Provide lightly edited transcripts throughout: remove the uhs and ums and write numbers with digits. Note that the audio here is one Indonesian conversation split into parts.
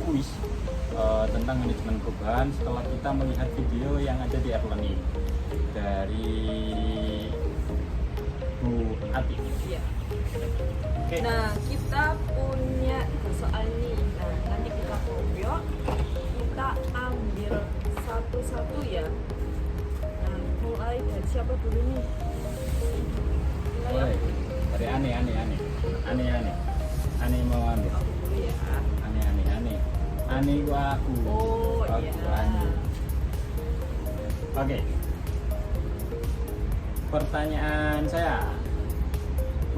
kuis tentang manajemen perubahan setelah kita melihat video yang ada di Erlearning dari Bu Ati. Iya. Oke. Nah, kita punya soal nih. Nah, nanti kita kopiok, kita ambil satu-satu ya. Nah, mulai dari siapa dulu nih? Mulai dari Ani mau ambil. Aku dulu ya. Ani gua aku. Oh, Aku, iya. Ani. Oke. Pertanyaan saya,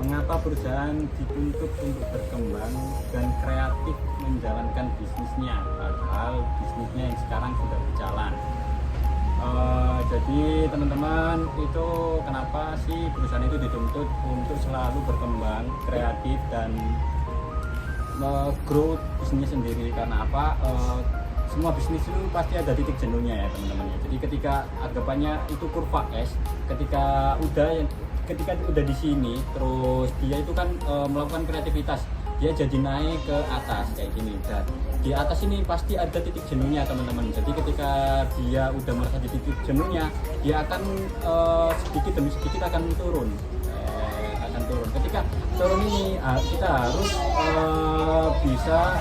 mengapa perusahaan dituntut untuk berkembang dan kreatif menjalankan bisnisnya, padahal bisnisnya yang sekarang sudah berjalan? Jadi teman-teman, itu kenapa sih perusahaan itu dituntut untuk selalu berkembang, kreatif dan grow bisnisnya sendiri? Karena apa? Semua bisnis itu pasti ada titik jenuhnya ya teman-teman. Jadi ketika anggapannya itu kurva S, ketika udah di sini, terus dia itu kan melakukan kreativitas, dia jadi naik ke atas kayak gini. Dan di atas ini pasti ada titik jenuhnya teman-teman. Jadi ketika dia udah merasa di titik jenuhnya, dia akan sedikit demi sedikit akan turun. Ketika turun ini kita harus bisa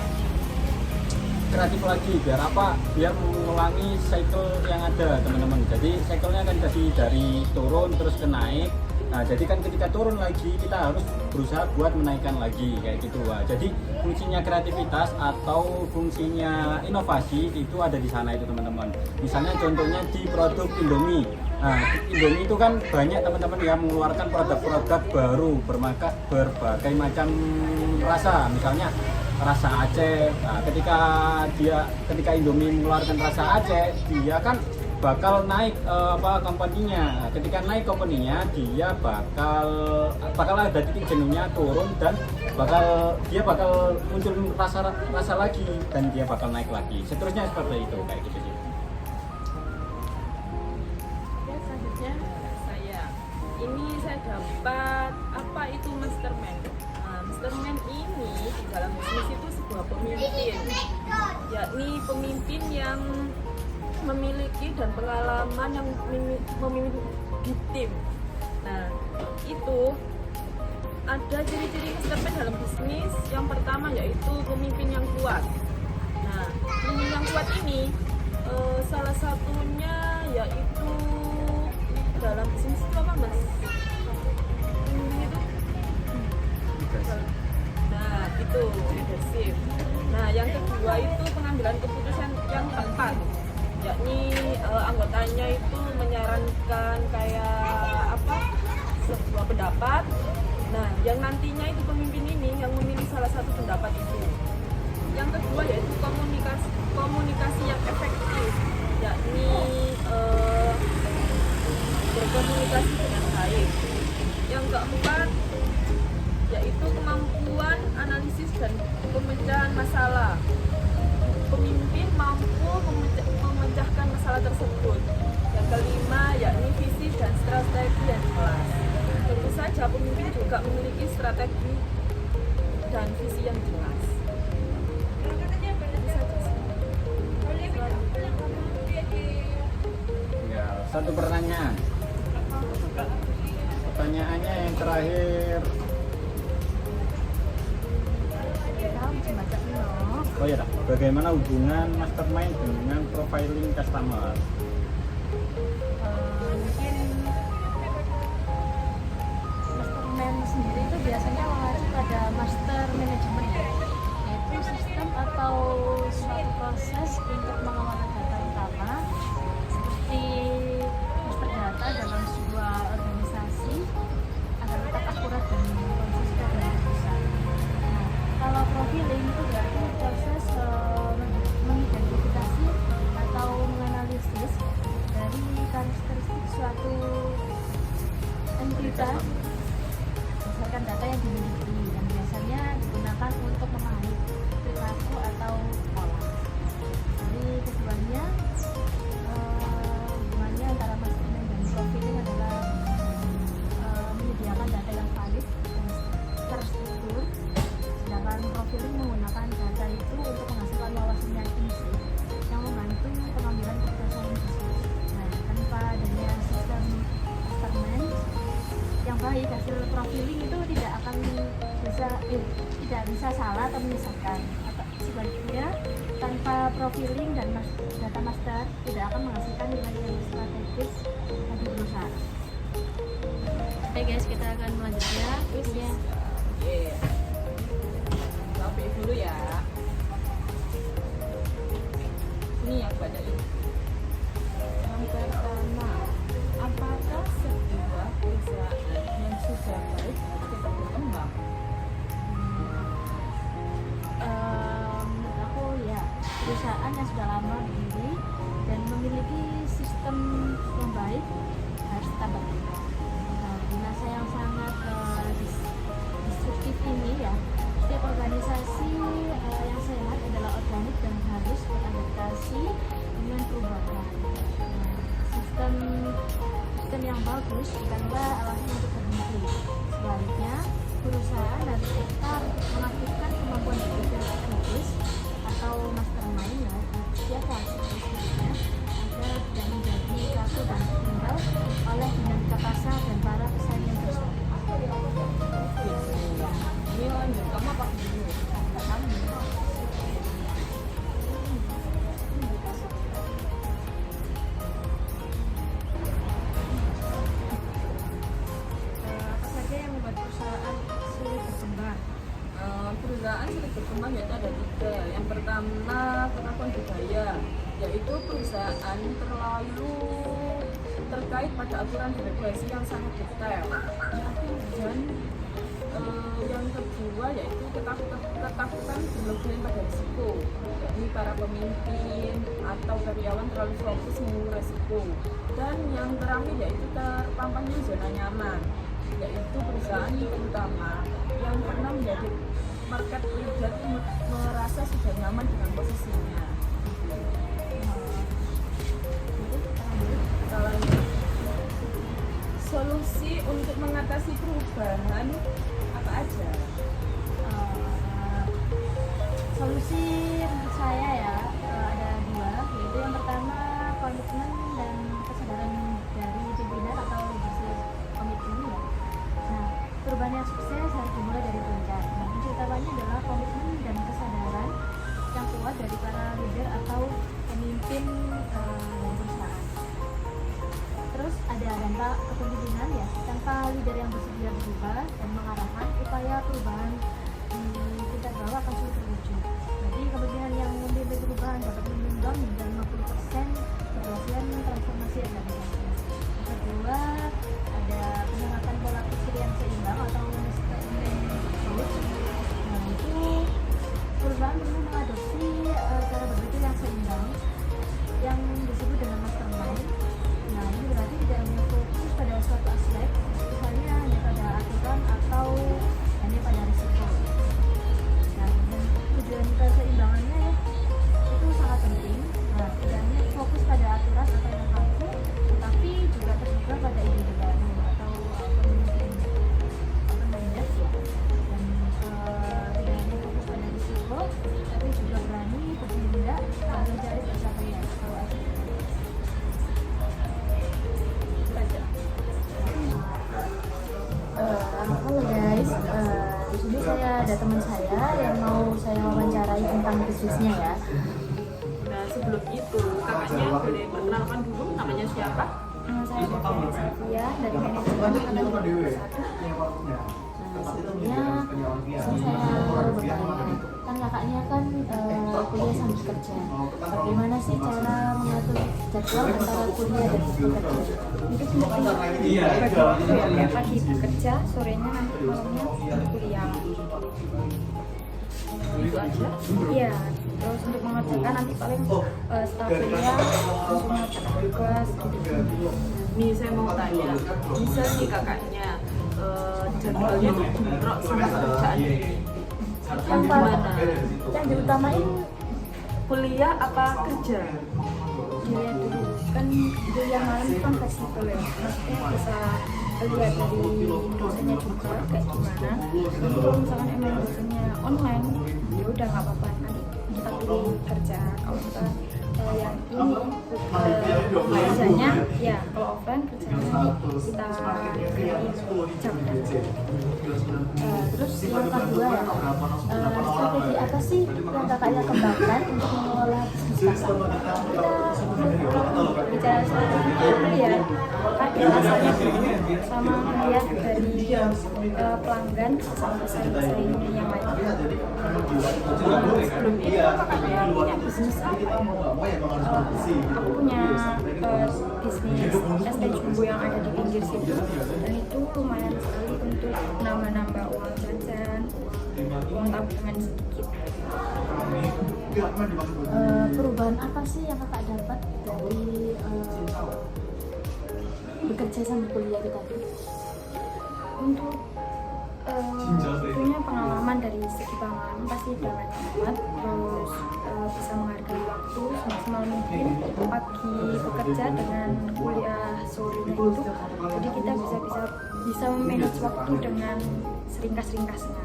kreatif lagi, biar apa? Biar mengulangi cycle yang ada teman-teman. Jadi cycle-nya akan jadi dari turun terus ke naik. Nah, jadi kan ketika turun lagi kita harus berusaha buat menaikkan lagi kayak gitu. Jadi fungsinya kreativitas atau fungsinya inovasi itu ada di sana itu teman-teman. Misalnya contohnya di produk Indomie. Nah, Indomie itu kan banyak teman-teman yang mengeluarkan produk-produk baru berbagai macam rasa. Misalnya rasa Aceh. Nah, ketika Indomie mengeluarkan rasa Aceh, dia kan bakal naik company-nya. Nah, ketika naik company-nya, dia bakal ada titik jenuhnya turun dan dia bakal muncul rasa lagi dan dia bakal naik lagi. Seterusnya seperti itu kayak gitu sih. Oke, selanjutnya saya dapat apa itu mastermind. Nah, mastermind ini di dalam bisnis itu sebuah pemimpin, yakni pemimpin yang memiliki dan pengalaman yang memimpin di tim. Nah, itu ada ciri-ciri mastermind dalam bisnis. Yang pertama yaitu pemimpin yang kuat. Nah, pemimpin yang kuat ini salah satunya yaitu dalam bisnis itu apa, Mas? Pemimpin itu? Nah, itu leadership. Nah, yang kedua itu pengambilan keputusan yang tepat, yakni anggotanya itu menyarankan kayak apa, sebuah pendapat. Nah, yang nantinya itu pemimpin ini yang memilih salah satu pendapat itu. Yang kedua yaitu komunikasi yang efektif, yakni berkomunikasi dengan baik. Yang keempat yaitu kemampuan analisis dan pemecahan masalah. Pemimpin mampu memecahkan masalah tersebut. Yang kelima yakni visi dan strategi yang jelas. Tentu saja pemimpin juga memiliki strategi dan visi yang jelas. Ya, satu pertanyaan. Pertanyaannya yang terakhir. Oh ya, bagaimana hubungan mastermind dengan profiling customer? Mungkin mastermind sendiri itu biasanya mengacu pada master management ya, yaitu sistem atau suatu proses untuk mengelola data utama seperti master data dalam sebuah organisasi agar tetap akurat dan konsisten dengan perusahaan. Nah, kalau profiling itu berarti proses mengidentifikasi atau menganalisis dari karakteristik suatu entitas berdasarkan data yang dimiliki, dan biasanya digunakan untuk memahami perilaku atau profiling itu tidak akan bisa tidak bisa salah atau menyesatkan. Sebaliknya tanpa profiling dan data master tidak akan menghasilkan nilai yang strategis bagi perusahaan. Oke guys, kita akan melanjutnya kuisnya. Oke. Sampai dulu ya. Ini yang baca ini. Yang pertama, apakah sebuah perusahaan yang sudah baik tetap berkembang? Menurut aku ya, perusahaan yang sudah lama berdiri dan memiliki sistem yang baik harus tetap berkembang. Di masa yang sangat disruptif ini ya, setiap organisasi yang sehat adalah organik dan harus beradaptasi dengan perubahan. Sistem yang bagus bukanlah alasan untuk berhenti. Sebaliknya, perusahaan harus tetap mengaktifkan kemampuan berpikir kritis atau mastermind ya, setiap hasilnya agar tidak menjadi kaku dan tinggal oleh dinamika pasar dan para pesaing yang tersebut. Ini lanjut, kamu apa dulu? Kamu apa saja yang membuat perusahaan sulit berkembang? Perusahaan sulit berkembang yaitu ada 3. Yang pertama, pengakuan budaya, yaitu perusahaan terlalu terkait pada aturan dan regulasi yang sangat detail. Dan yang kedua yaitu ketakutan berlebihan pada risiko. Jadi para pemimpin atau karyawan terlalu fokus menunggu risiko. Dan yang terakhir yaitu terpampangnya zona nyaman, yaitu perusahaan terutama yang pernah menjadi market leader merasa sudah nyaman dengan posisinya. Salahnya, solusi untuk mengatasi perubahan apa aja? Solusi menurut saya ya ada 2, yaitu yang pertama komitmen dan kesadaran dari pimpinan atau leadership komitmen ya. Nah, perubahan yang sukses harus dimulai dari puncak. Nah, kunci utamanya adalah komitmen dan kesadaran yang kuat dari para leader atau pemimpin dari perusahaan. Terus ada dampak kepemimpinan ya, tanpa leader yang bersedia berubah dan mengarahkan upaya perubahan tingkat bawah akan sulit terwujud. Jadi kepemimpinan yang memimpin perubahan dapat menyumbang hingga 50% keberhasilan transformasi organisasi. Yang kedua, ada penerapan pola pikir yang seimbang atau management approach. Nah, itu perusahaan perlu mengadopsi cara berpikir yang seimbang yang disebut dengan mastermind. Nah, ini berarti tidak hanya fokus pada suatu aspek, misalnya hanya pada aturan atau hanya pada risiko. Nah, dan tujuan keseimbangannya ya, itu sangat penting. Nah, tidak hanya fokus pada aturan atau yang kaku, tetapi juga terbuka pada ide baru atau pemimpin leaders ya. Dan tidak hanya fokus pada risiko, tapi juga berani bertindak dan mencari pencapaian. Halo guys, di sini saya ada teman saya yang mau saya wawancarai tentang bisnisnya ya. Nah, sebelum itu kakaknya boleh perkenalkan dulu namanya siapa? Saya dari Sylvia dari manajemen Akademi 1. Nah, sebelumnya saya bertanya, kan kakaknya kan kuliah sambil kerja. Bagaimana sih cara mengatur jadwal antara kuliah dan bekerja? Itu seperti bagi waktu ya, kayak pagi bekerja, sorenya nanti malamnya kuliah. Itu aja. Iya, terus untuk mengerjakan nanti paling setelah kuliah langsung mengerjakan tugas gitu. Nih saya mau tanya, bisa nih kakaknya jadwalnya tuh bentrok sama pekerjaan ini. Yang Gimana? yang diutamain Kuliah apa kerja? Dilihat dulu, kan kuliah malam itu kan fleksibel ya, maksudnya bisa lihat dari dosennya juga kayak gimana. Jadi kalau misalkan emang dosennya online, ya udah nggak apa-apa, nanti kita pilih kerja. Kalau misalkan yang ini kerjanya ya kalau offline kerjanya kita jam. Terus yang kedua ya, strategi apa sih yang kakaknya kembangkan untuk mengelola bisnis kakak? Kita bicara strategi itu ya target pasarnya dulu sama melihat dari pelanggan sama pesaing-pesaing yang lain. Sebelumnya kakaknya punya bisnis apa ya? Aku punya bisnis es teh jumbo yang ada di pinggir situ, dan itu lumayan sekali untuk nambah-nambah uang jajan, uang tabungan sedikit. Perubahan apa sih yang kakak dapat dari bekerja sambil kuliah itu tadi? Untuk tentunya pengalaman, dari segi pengalaman pasti banyak banget, terus bisa menghargai waktu semaksimal mungkin, pagi bekerja dengan kuliah sorenya itu, jadi kita bisa memanage waktu dengan seringkas-ringkasnya.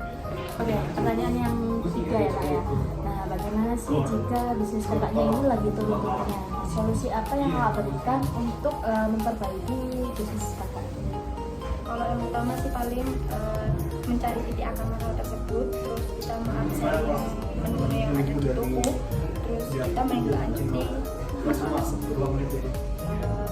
Oke, pertanyaan yang ketiga ya kak ya. Nah, bagaimana sih jika bisnis kakaknya ini lagi turun-turunnya? Solusi apa yang kakak berikan untuk memperbaiki bisnis kakak? Kalau yang utama sih paling mencari titik akar masalah tersebut, terus kita mengupselling menu-menu yang ada di toko, terus kita menindaklanjuti masalah tersebut.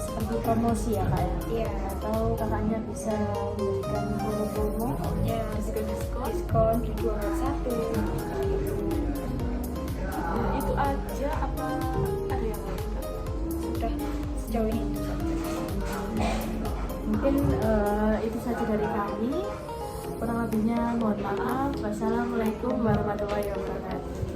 Seperti promosi ya kak ya? Iya, Atau kakaknya bisa memberikan promo-promo? ya diskon di 2 1 Itu aja apa ada yang lain? Kak? sudah sejauh ini. Mungkin itu saja dari kami. Kurang lebihnya mohon maaf. Wassalamualaikum warahmatullahi wabarakatuh.